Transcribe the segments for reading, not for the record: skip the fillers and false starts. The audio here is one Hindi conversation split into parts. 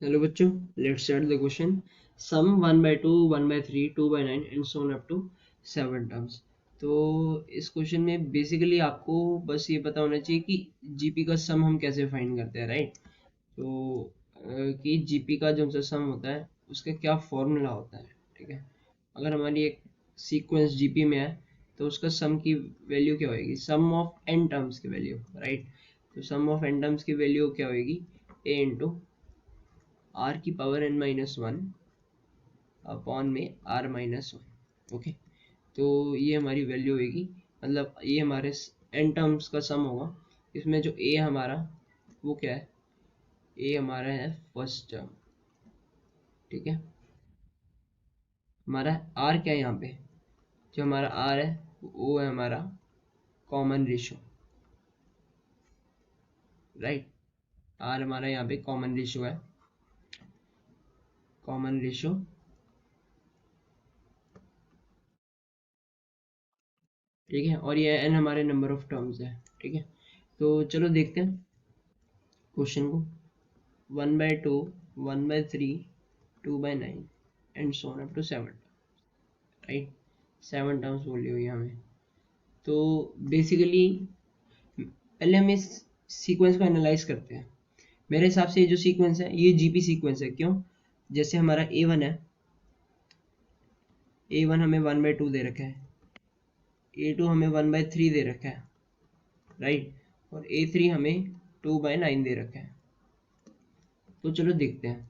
हेलो बच्चों, let's start the question. Sum 1/2, 1/3, 2/9 and so on up to 7 terms. तो इस क्वेश्चन में बेसिकली आपको बस ये पता होना चाहिए कि जीपी का सम हम कैसे फाइंड करते हैं, राइट. तो कि जीपी का जो सा सम होता है उसका क्या फॉर्मूला होता है, ठीक है. अगर हमारी एक सीक्वेंस जीपी में है तो उसका सम की वैल्यू क्या होगी, सम ऑफ एन टर्म्स की वैल्यू, राइट. तो सम ऑफ एन टर्म्स की वैल्यू क्या होगी, ए इंटू आर की power n minus one upon में आर माइनस वन. ओके. तो ये हमारी वैल्यू होगी, मतलब ये हमारे एन टर्म्स का सम होगा. इसमें जो ए हमारा वो क्या है, ए हमारा है फर्स्ट टर्म, ठीक है. हमारा आर क्या है यहाँ पे, जो हमारा आर है वो है हमारा कॉमन रेशो, राइट. आर हमारा यहाँ पे कॉमन रेशो है, कॉमन रेशो. ठीक है, और ये एन हमारे नंबर ऑफ टर्म्स है, ठीक है. तो चलो देखते हैं क्वेश्चन को. 1/2, 1/3, 2/9 and so on up to 7, right. 7 terms बोली हुई है हमें. तो बेसिकली पहले हम इस सीक्वेंस को एनालाइज करते हैं. मेरे हिसाब से ये जो सीक्वेंस है ये जीपी सीक्वेंस है. क्यों? जैसे हमारा A1 है, A1 हमें 1/2 दे रखा है, A2 हमें 1/3 दे रखा है, राइट. और A3 हमें 2/9 दे रखा है. तो चलो देखते हैं.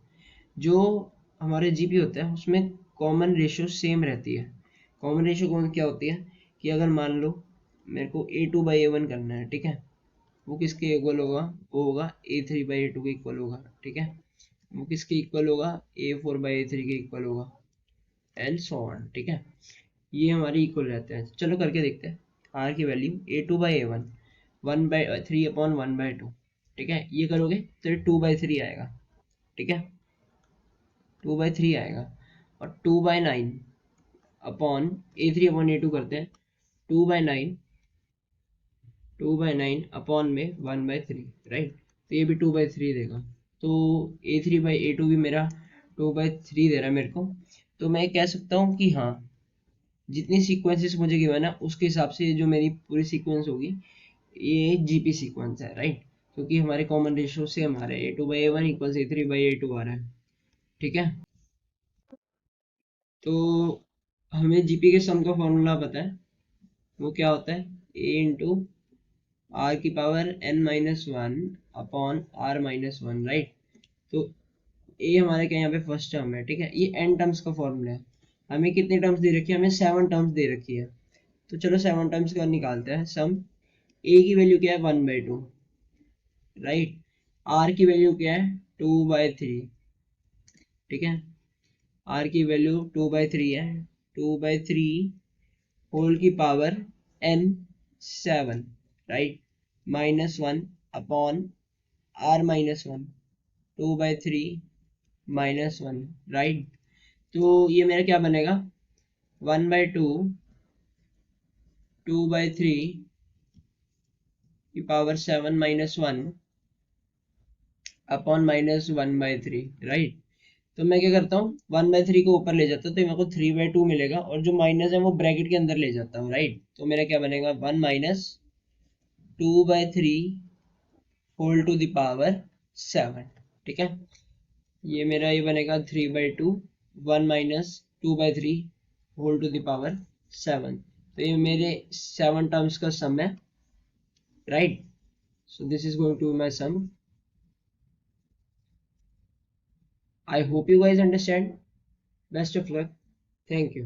जो हमारे जीपी होता है उसमें कॉमन रेशियो सेम रहती है. कॉमन रेशियो कौन क्या होती है कि अगर मान लो मेरे को A2/A1 करना है, ठीक है. वो किसके इक्वल होगा, वो होगा A3/A2 के इक्वल होगा, ठीक है. वो किसके इक्वल होगा, A4/A3 के इक्वल होगा, एंड सो ऑन, ठीक है. ये हमारी इक्वल रहते हैं. चलो करके देखते हैं. आर की वैल्यू A2/A1 1/3 अपॉन 1/2, ठीक है. ये करोगे तो 2/3 आएगा, ठीक है. 2/3 आएगा. और 2/9 अपॉन A3/A2 करते हैं. 2/9, 2/9 अपॉन में 1/3, राइट. तो ये भी 2/3 देगा. तो A3/A2 भी मेरा 2/3 दे रहा है मेरे को. तो मैं कह सकता हूँ कि हाँ, जितनी सीक्वेंसेस मुझे गिवन है उसके हिसाब से जो मेरी पूरी सीक्वेंस होगी ये जीपी सीक्वेंस है, राइट. क्योंकि हमारे कॉमन रेशियो से हमारे A2/A1 इक्वल्स A3/A2 आ रहा है, ठीक है. तो हमें जीपी के सम का फॉर्मूला पता है. वो क्या होता है, ए इंटू आर की power n minus one upon r minus one, right. तो ए हमारे क्या यहाँ पे फर्स्ट टर्म है, ठीक है. ये एन टर्म्स का फॉर्मूला है. हमें कितनी टर्म्स दे रखी है, हमें 7 टर्म्स दे रखी है. तो चलो 7 टर्म्स का निकालते हैं सम. ए की वैल्यू क्या है, 1/2, राइट. आर की वैल्यू क्या है, 2/3, ठीक है. आर की वैल्यू 2/3 है. 2/3 होल की power n 7, right. -1 upon r minus one, 2/3 -1, right. तो ये मेरा क्या बनेगा, 1/2, 2/3 की पावर 7 - 1 अपॉन -1/3, राइट. तो मैं क्या करता हूँ, 1/3 को ऊपर ले जाता हूँ तो मेरे को 3/2 मिलेगा, और जो माइनस है वो ब्रैकेट के अंदर ले जाता हूँ, राइट. तो मेरा क्या बनेगा, 1 minus 2/3 whole to the power 7, ठीक है. ये मेरा ये बनेगा 3/2, 1 - 2/3 होल टू द पावर 7. तो ये मेरे 7 टर्म्स का सम है, right. So this is going to my sum. I hope you guys understand. Best of luck. Thank you.